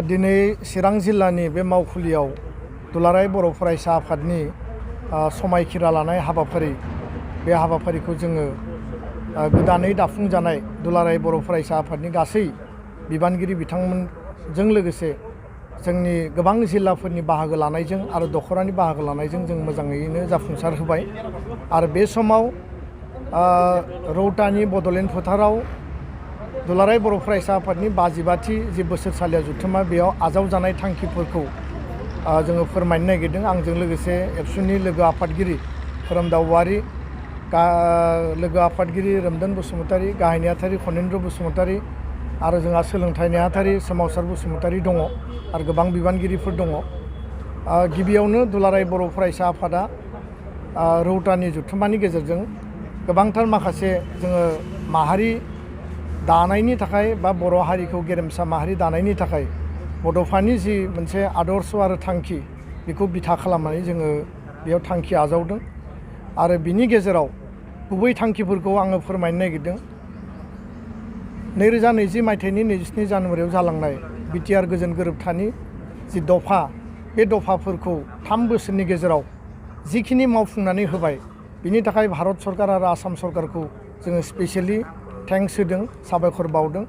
दिनै चिरां जिल्लानि बे मावखुलियाव दुलाराय बर' फरायसा आफादनि समायखिरा लानाय हाबाफारि बे हाबाफारिखौ जोङो गोदानै दाफुंजानाय दुलाराय बर' फरायसा आफादनि गासै बिबानगिरि बिथांमोनजों लोगोसे जोंनि गोबां जिल्लाफोरनि बाहागो लानायजों आरो दख'रानि बाहागो लानायजों जों मोजाङैनो जाफुंसार होबाय। आरो बे समाव रौतानि बड'लेण्ड फोथाराव दुलाराय बर' फरायसा आफादनि 52थि जि बोसोरसालिया जथुम्मा बेयाव आजावजानाय थांखिफोरखौ जोङो फोरमायनो नागिरदों। आंजों लोगोसे एबसुनि लोगो आफादगिरि खोरोमदाव औवारि, लोगो आफादगिरि रोमदोन बसुमतारी, गाहाय नेहाथारि खनेन्द्र बसुमतारी आरो जोंहा सोलोंथाइ नेहाथारि सोमावसार बसुमतारी दङ आरो गोबां बिबानगिरिफोर दङ। गिबियावनो दुलाराय बर' फरायसा आफादा रौतानि जथुम्मानि गेजेरजों गोबांथार माखासे जोङो माहारि दानायनि थाखाय बा बर' हारिखौ गेरेमसा माहारि दानायनि थाखाय बड'फानि जि मोनसे आदर्श आरो थांखि बेखौ बिथा खालामनानै जोङो बेयाव थांखि आजावदों। आरो बिनि गेजेराव गुबै थांखिफोरखौ आङो फोरमायनो नागिरदों। 2020 मायथाइनि 27 जानुवारियाव जालांनाय बिटिआर गोजोन गोरोबथानि जि दफा बे दफाफोरखौ 3 बोसोरनि गेजेराव जिखिनि मावफुंनानै होबाय बिनि थाखाय भारत सरकार आरो आसाम सरकारखौ जोङो स्पेसियेलि थेंक्स होदों, साबायखर बावदों।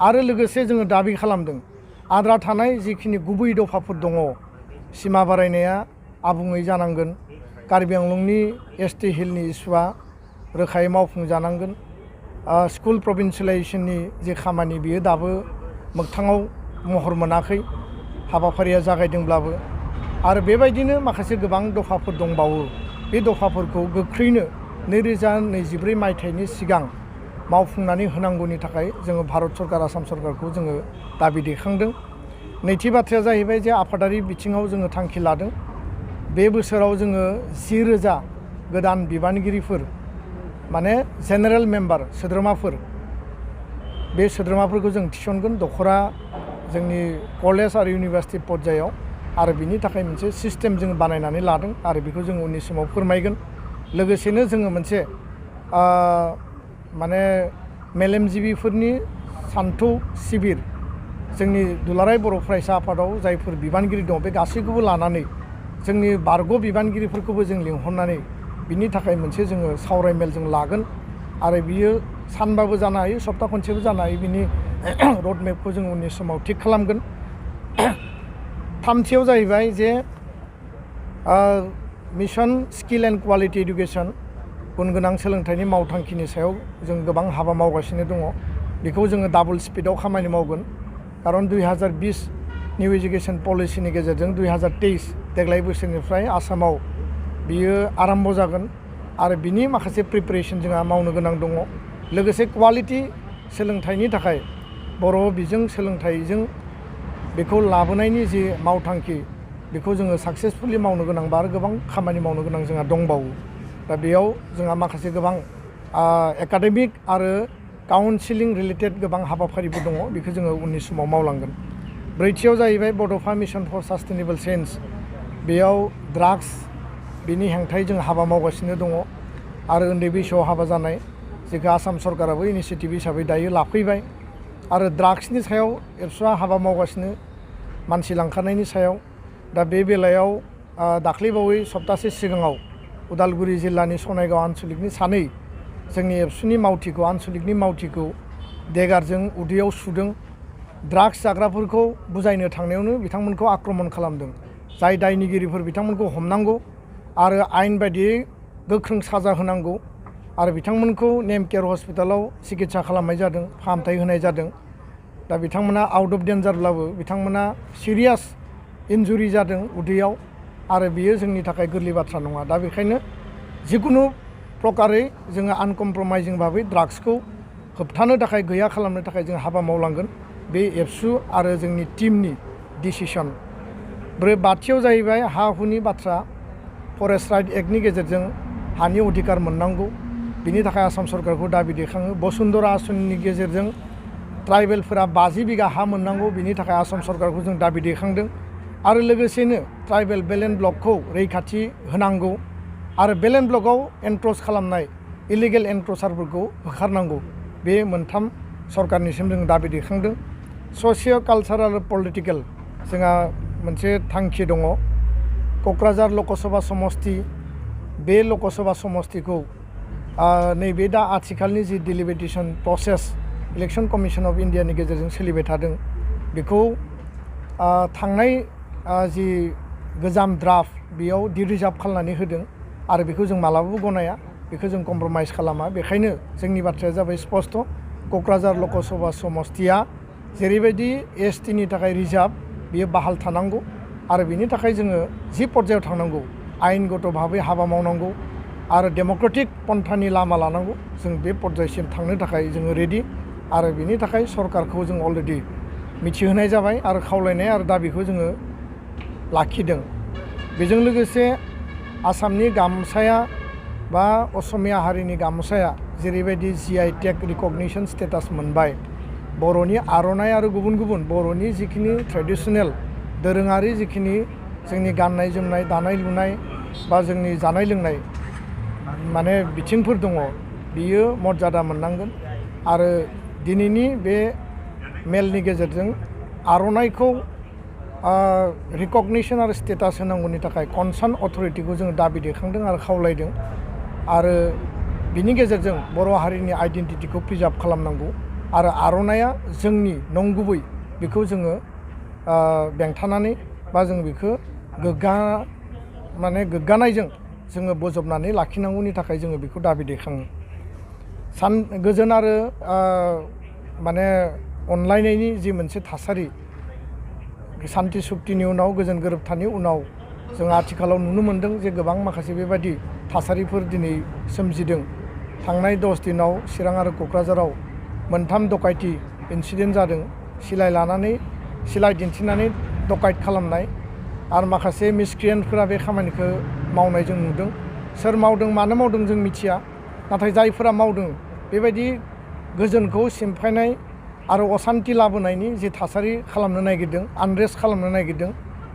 आरो लोगोसे जोङो दाबि खालामदों आद्रा थानाय जिखिनि गुबै दफाफोर दङ, सिमा बारायनाया आबुङै जानांगोन, कार्बि आंलंनि एसटि हिलनि इस्युआ रोखायै मावफुंजानांगोन, स्कुल प्रभिन्सियेलाइजेसननि जे खामानि बियो दाबो मोगथाङाव महर मोनाखै, हाबाफारिया जागायदोंब्लाबो। आरो बेबायदिनो माखासे गोबां दफाफोर दंबावो। बे दफाफोरखौ गोख्रैनो 2024 मायथाइनि सिगां मावफुंनानै होनांगौनि थाखाय जोङो भारत सरकार आसाम सरकारखौ जोङो दाबि दैखांदों। नैथि बाथ्राया जाहैबाय जे आफादारि बिथिङाव जोङो थांखि लादों। बे बोसोराव जोङो 10,000 गोदान बिबानगिरिफोर माने जेनेरेल मेम्बार सोद्रोमाफोर बे सोद्रोमाफोरखौ जों थिसनगोन दख'रा जोंनि कलेज आरो इउनिभार्सिटि पर्यायाव। आरो बिनि थाखाय मोनसे सिस्टेम जों बानायनानै लादों आरो बेखौ जों उननि समाव फोरमायगोन। लोगोसेनो जोङो मोनसे माने मेलेमजिबिफोरनि सान्थौ शिबिर जोंनि दुलाराय बर' फरायसा आफादाव जायफोर बिबानगिरि दं बे गासैखौबो लानानै जोंनि बारग' बिबानगिरिफोरखौबो जों लिंहरनानै बिनि थाखाय मोनसे जोङो सावरायमेल जों लागोन। आरो बियो सानबाबो जानो हायो, सप्ता खनसेबो जानो हायो। बिनि रडमेपखौ जों उननि समाव थिग खालामगोन। थामथियाव जाहैबाय जे mission skill and quality education गुन गोनां सोलोंथाइनि मावथांखिनि सायाव जों गोबां हाबा मावगासिनो दङ। बेखौ जोङो डाबल स्पिडआव खामानि मावगोन। खारन 2020 निउ इडुकेसन पलिसिनि गेजेरजों 2023 देग्लाय बोसोरनिफ्राय आसामाव बियो आराम्भ जागोन आरो बिनि माखासे प्रिपेरेसन जोंहा मावनो गोनां दङ। लोगोसे क्वालिटि सोलोंथाइनि थाखाय बर' बिजों सोलोंथाइजों बेखौ लाबोनायनि जि मावथांखि बेखौ जोङो साक्सेसफुलि मावनो गोनांबा आरो गोबां खामानि मावनो गोनां जोंहा दंबावो। दा बेयाव जोंहा माखासे गोबां एकाडेमिक आरो काउन्सिलिं रिलेटेड गोबां हाबाफारिबो दङ, बेखौ जोङो उननि समाव मावलांगोन। ब्रैथियाव जाहैबाय बड'फा मिशन फर सास्टेनेबल चेन्ज। बेयाव ड्राग्स बिनि हेंथायै जों हाबा मावगासिनो दङ आरो उन्दै बैसोआव हाबा जानाय जेखौ आसाम सरकाराबो इनिसियेटिभ हिसाबै दायो लाफैबाय। आरो ड्राग्सनि सायाव एबसुआ हाबा मावगासिनो मानसि लांखारनायनि सायाव। दा बे बेलायाव दाख्लैबावै सप्तासे सिगाङाव उदालगुरि जिल्लानि सनायगाव आनसलिकनि सानै जोंनि एबसुनि मावथिखौ आनसलिकनि मावथिखौ देगारजों उदैयाव सुदों। ड्राग्स जाग्राफोरखौ बुजायनो थांनायावनो बिथांमोनखौ आक्रमन खालामदों। जाय दायनिगिरिफोर बिथांमोनखौ हमनांगौ आरो आयेन बायदियै गोख्रों साजा होनांगौ आरो बिथांमोनखौ नेम केयार हस्पिटालाव सिकित्सा खालामनाय जादों, फाहामथाय होनाय जादों। दा बिथांमोना आउट अफ डेन्जारब्लाबो बिथांमोना सिरियास इन्जुरि जादों उदैयाव आरो बियो जोंनि थाखाय गोरलै बाथ्रा नङा। दा बेखायनो जिकुनु प्रकारै जोङो आनकमप्रमाइजिं भाबै ड्राग्सखौ होबथानो थाखाय गैया खालामनो थाखाय जों हाबा मावलांगोन। बे एबसु आरो जोंनि टिमनि डिसिसन। बाथियाव जाहैबाय हा हुनि बाथ्रा। फरेस्ट राइट एक्टनि गेजेरजों हानि अधिकार मोननांगौ, बिनि थाखाय आसाम सरकारखौ दाबि दैखाङो। बसुन्धरा आसनिनि गेजेरजों ट्राइबेलफोरा 50 बिगा हा मोननांगौ, बिनि थाखाय आसाम सरकारखौ जों दाबि दैखांदों। आरो लोगोसेनो ट्राइबेल बेलेन्ड ब्लकखौ रैखाथि होनांगौ आरो बेलेन्ड ब्लकआव एनक्रच खालामनाय इलिगेल एनक्रचारफोरखौ होखारनांगौ। बे मोनथाम सरकारनिसिम जों दाबि दैखांदों। ससिय' कालचारेल पलिटिकेल जोंहा मोनसे थांखि दङ। क'क्राझार लकसभा समस्ति बे लकसभा समस्तिखौ नैबे दा आथिखालनि जि delimitation process election commission of इन्डियानि गेजेरजों सोलिबाय थादों बेखौ थांनाय जि गोजाम ड्राफ्ट बेयाव डिरिजार्भ खालामनानै होदों आरो बेखौ जों मालाबाबो गनाया, बेखौ जों कमप्रमाइज खालामा। बेखायनो जोंनि बाथ्राया जाबाय स्पष्ट, क'क्राझार लकसभा समस्तिया जेरैबायदि एसटिनि थाखाय रिजार्भ बियो बाहाल थानांगौ आरो बिनि थाखाय जोङो जि पर्यायाव थांनांगौ आयेनगत भाबै हाबा मावनांगौ आरो डेम'क्रेटिक पन्थानि लामा लानांगौ। जों बे पर्यायसिम थांनो थाखाय जोङो रेडि आरो बिनि थाखाय सरकारखौ जों अलरेडि मिथिहोनाय जाबाय आरो खावलायनाय आरो दाबिखौ जोङो लाखिदों। बेजों लोगोसे आसामनि गामसाया बा असमिया हारिनि गामसाया जेरैबायदि GI टेग रिकगनिशन स्टेटास मोनबाय, बर'नि आर'नाइ आरो गुबुन गुबुन बर'नि जिखिनि ट्रेडिशनेल दोरोङारि जिखिनि जोंनि गाननाय जोमनाय दानाय लुनाय बा जोंनि जानाय लोंनाय माने बिथिंफोर दङ, बियो मर्यादा मोननांगोन। आरो दिनैनि बे मेलनि गेजेरजों आर'नाइखौ रिकगनिशन आरो स्टेटास होनांगौनि थाखाय कनसार्न अथरिटिखौ जोङो दाबि दैखांदों आरो खावलायदों आरो बिनि गेजेरजों बर' हारिनि आइडेन्टिटिखौ प्रिजार्भ खालामनांगौ आरो आर'नाइया जोंनि नंगुबै बेखौ जोङो बेंथानानै बा जों बेखौ गोग्गानायजों जोङो बोजबनानै लाखिनांगौनि थाखाय जोङो बेखौ दाबि दैखाङो। गोजोन आरो माने अनलायनायनि जि मोनसे थासारि, सान्ति सुक्तिनि उनाव गोजोन गोरोबथानि उनाव जों आथिखालाव नुनो मोन्दों जे गोबां माखासे बेबायदि थासारिफोर दिनै सोमजिदों। थांनाय 10 दिनाव चिरां आरो क'क्राझाराव मोनथाम डकाइति इन्सिडेन्ट जादों। सिलाइ दिन्थिनानै डकाइट खालामनाय आरो माखासे मिसक्रियेन्टफोरा बे खामानिखौ मावनाय जों नुदों। सोर मावदों मानो मावदों जों मिथिया, नाथाय जायफोरा मावदों बेबायदि गोजोनखौ सिमफायनाय आरो असान्ति लाबोनायनि जि थासारि खालामनो नागिरदों, आनरेस्ट खालामनो नागिरदों,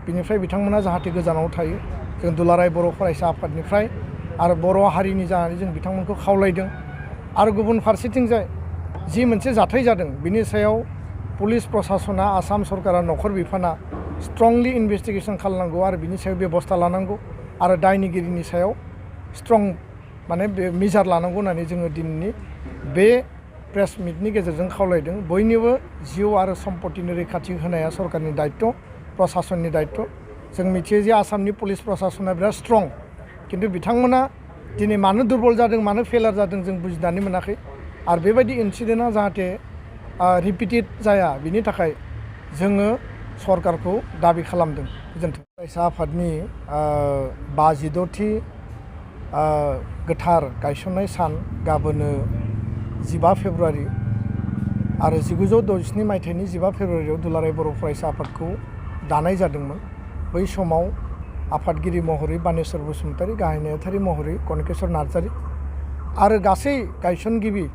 बिनिफ्राय बिथांमोना जाहाथे गोजानाव थायो। जों दुलाराय बर' फरायसा आफादनिफ्राय आरो बर' हारिनि जानानै जों बिथांमोनखौ खावलायदों। आरो गुबुन फारसेथिंजाय जि मोनसे जाथाय जादों बिनि सायाव पुलिस प्रसासना, आसाम सरकारा, नखर बिफाना स्ट्रंलि इनभेस्टिगेसन खालामनांगौ आरो बिनि सायाव बेबस्था लानांगौ आरो दायनिगिरिनि सायाव स्ट्रं माने बे मिजार लानांगौ होननानै जोङो दिनैनि बे प्रेस मिटनि गेजेरजों खावलायदों। बयनिबो जिउ आरो सम्पतिनि रैखाथि होनाया सरकारनि दायित्व, प्रसासननि दायित्व। जों मिथियो जे आसामनि पुलिस प्रसासना बिराद स्ट्रं, खिन्थु बिथांमोना दिनै मानो दुरबल जादों, मानो फेलार जादों जों बुजिनानै मोनाखै। आरो बेबायदि इन्सिडेन्टआ जाहाथे रिपिटेड जाया बिनि थाखाय जोङो सरकारखौ दाबि खालामदों। गोजोन्थों। फरायसा आफादनि 52थि गोथार गायसननाय सान गाबोनो 15 फेब्रुवारि आरो 1967 मायथाइनि 15 फेब्रुवारियाव दुलाराय बर' फरायसा आफादखौ दानाय जादोंमोन। बै समाव आफादगिरि महरै बानेश्वर बसुमतारी, गाहाय नेहाथारि महरै कनकेश्वर नार्जारी आरो गासै गायसनगिरि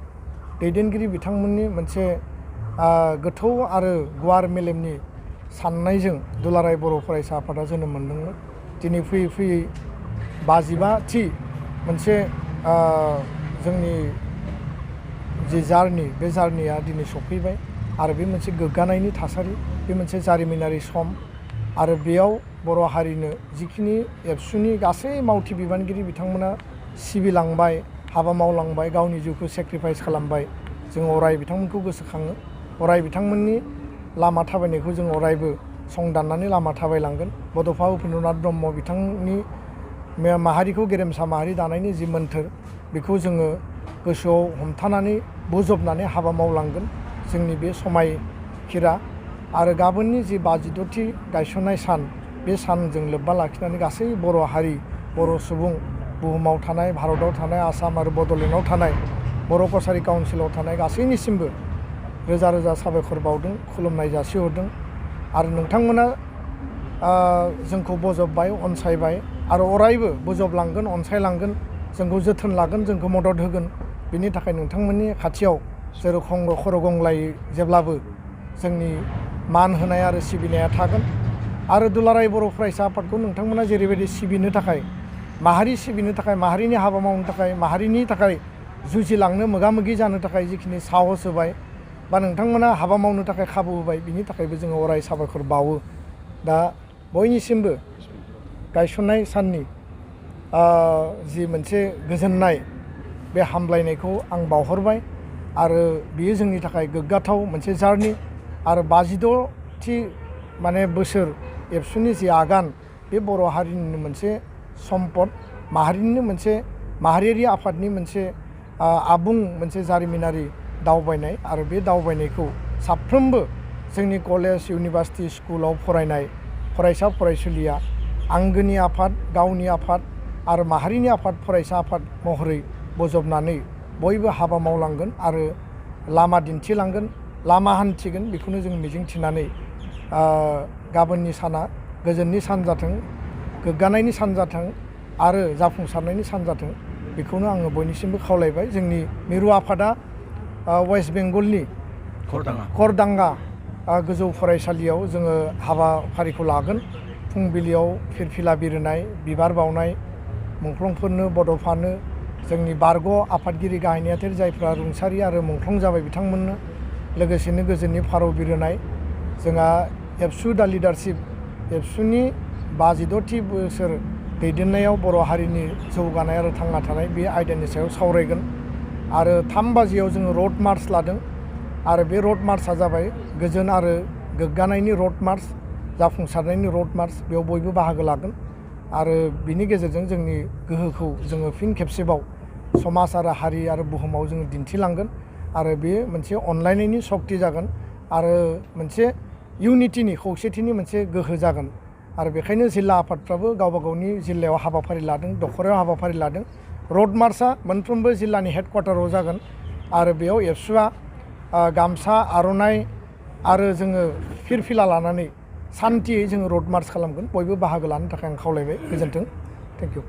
दैदेनगिरि बिथांमोननि मोनसे गोथौ आरो गुवार मेलेमनि साननायजों दुलाराय बर' फरायसा आफादा जोनोम मोनदोंमोन। दिनै फैयै फैयै 55थि मोनसे जोंनि जि जार्नि, बे जार्निया दिनै सफैबाय आरो बे मोनसे गोग्गानायनि थासारि, बे मोनसे जारिमिनारि सम आरो बेयाव बर' हारिनो जिखिनि एबसुनि गासै मावथि बिबानगिरि बिथांमोना सिबिलांबाय, हाबा मावलांबाय, गावनि जिउखौ सेक्रिफाइस खालामबाय, जों अराय बिथांमोनखौ गोसोखाङो। अराय बिथांमोननि लामा थाबायनायखौ जों अरायबो संदाननानै लामा थाबायलांगोन। बड'फा उपेन्द्रनाथ ब्रह्म बिथांनि माहारिखौ गेरेमसा माहारि दानायनि जि मोन्थोर, बेखौ जोङो गोसोआव हमथानानै बोजबनानै हाबा मावलांगोन जोंनि बे समायखिरा। आरो गाबोननि जि 52थि गायसननाय सान, बे सानजों लोब्बा लाखिनानै गासै बर' हारि, बर' सुबुं, बुहुमाव थानाय, भारताव थानाय, आसाम आरो बड'लेण्डआव थानाय, बर' कसारि काउन्सिलाव थानाय गासैनिसिमबो रोजा रोजा साबायखर बावदों, खुलुमनाय जासिहरदों। आरो नोंथांमोना जोंखौ बजबबाय, अनसायबाय आरो अरायबो बोजबलांगोन, अनसायलांगोन, जोंखौ जोथोन लागोन, जोंखौ मदद होगोन। बिनि थाखाय नोंथांमोननि खाथियाव जेरखम खर' गंग्लायै जेब्लाबो जोंनि मान होनाय आरो सिबिनाया थागोन। आरो दुलाराय बर' फरायसा आफादखौ नोंथांमोना जेरैबायदि सिबिनो थाखाय, माहारि सिबिनो थाखाय, माहारिनि हाबा मावनो थाखाय, माहारिनि थाखाय जुजिलांनो, मोगा मोगि जानो थाखाय जिखिनि साहस होबाय, बा नोंथांमोना हाबा मावनो थाखाय खाबु होबाय बिनि थाखायबो जोङो अराय साबायखर बावो। दा बयनिसिमबो गायसननाय साननि जि मोनसे गोजोननाय बे हामलायनायखौ आं बावहरबाय आरो बियो जोंनि थाखाय गोग्गाथाव मोनसे जार्नि आरो 52थि माने बोसोर एबसुनि जि आगान बे बर' हारिनिनो मोनसे सम्पद माहारिनिनो मोनसे माहारियारि आफादनि मोनसे आबुं मोनसे जारिमिनारि दावबायनाय आरो बे दावबायनायखौ साफ्रोमबो जोंनि कलेज इउनिभार्सिटि स्कुलाव फरायनाय फरायसा फरायसुलिया आंगोनि आफाद गावनि आफाद आरो माहारिनि आफाद फरायसा आफाद महरै बजबनानै बयबो हाबा मावलांगोन आरो लामा दिन्थिलांगोन लामा हान्थिगोन बेखौनो जों मिजिंथिनानै गाबोननि साना गोजोननि सान जाथों गोग्गानायनि सान जाथों आरो जाफुंसारनायनि सान जाथों बेखौनो आङो बयनिसिमबो खावलायबाय। जोंनि मिरु आफादा वेस्ट बेंगलनि करदांगा गोजौ फरायसालियाव जोङो हाबाफारिखौ लागोन। फुंबिलियाव फिरफिला बिरहोनाय बिबार बावनाय मुंख्लंफोरनो बड'फानो जोंनि बारग' आफादगिरि गाहाय नेहाथारि जायफ्रा रुंसारि आरो मुंख्लं जाबाय बिथांमोननो लोगोसेनो गोजोननि फारौ बिरहोनाय जोंहा एबसु दा लिडारशिप एबसुनि 52थि बोसोर दैदेननायाव बर' हारिनि जौगानाय आरो थांना थानाय बे आयदानि सायाव सावरायगोन आरो 3 बाजियाव जोङो रड मार्च लादों आरो बे रड मार्चआ जाबाय गोजोन आरो गोग्गानायनि रड मार्च जाफुंसारनायनि रड मार्च बेयाव बयबो बाहागो लागोन आरो बिनि गेजेरजों जोंनि गोहोखौ जोङो फिन खेबसेबाव समाज आरो हारि आरो बुहुमाव जोङो दिन्थिलांगोन आरो बे मोनसे अनलायनायनि सक्ति जागोन आरो मोनसे इउनिटिनि खौसेथिनि मोनसे गोहो जागोन आरो बेखायनो जिल्ला आफादफ्राबो गावबा गावनि जिल्लायाव हाबाफारि लादों दख'रायाव हाबाफारि लादों। रड मार्चआ मोनफ्रोमबो जिल्लानि हेडक्वार्टाराव जागोन आरो बेयाव एबसुआ गामसा आर'नाइ आरो जोङो फिरफिला लानानै सान्थियै जोङो रड मार्च खालामगोन। बयबो बाहागो लानो थाखाय आं खावलायबाय। गोजोन्थों। Thank you.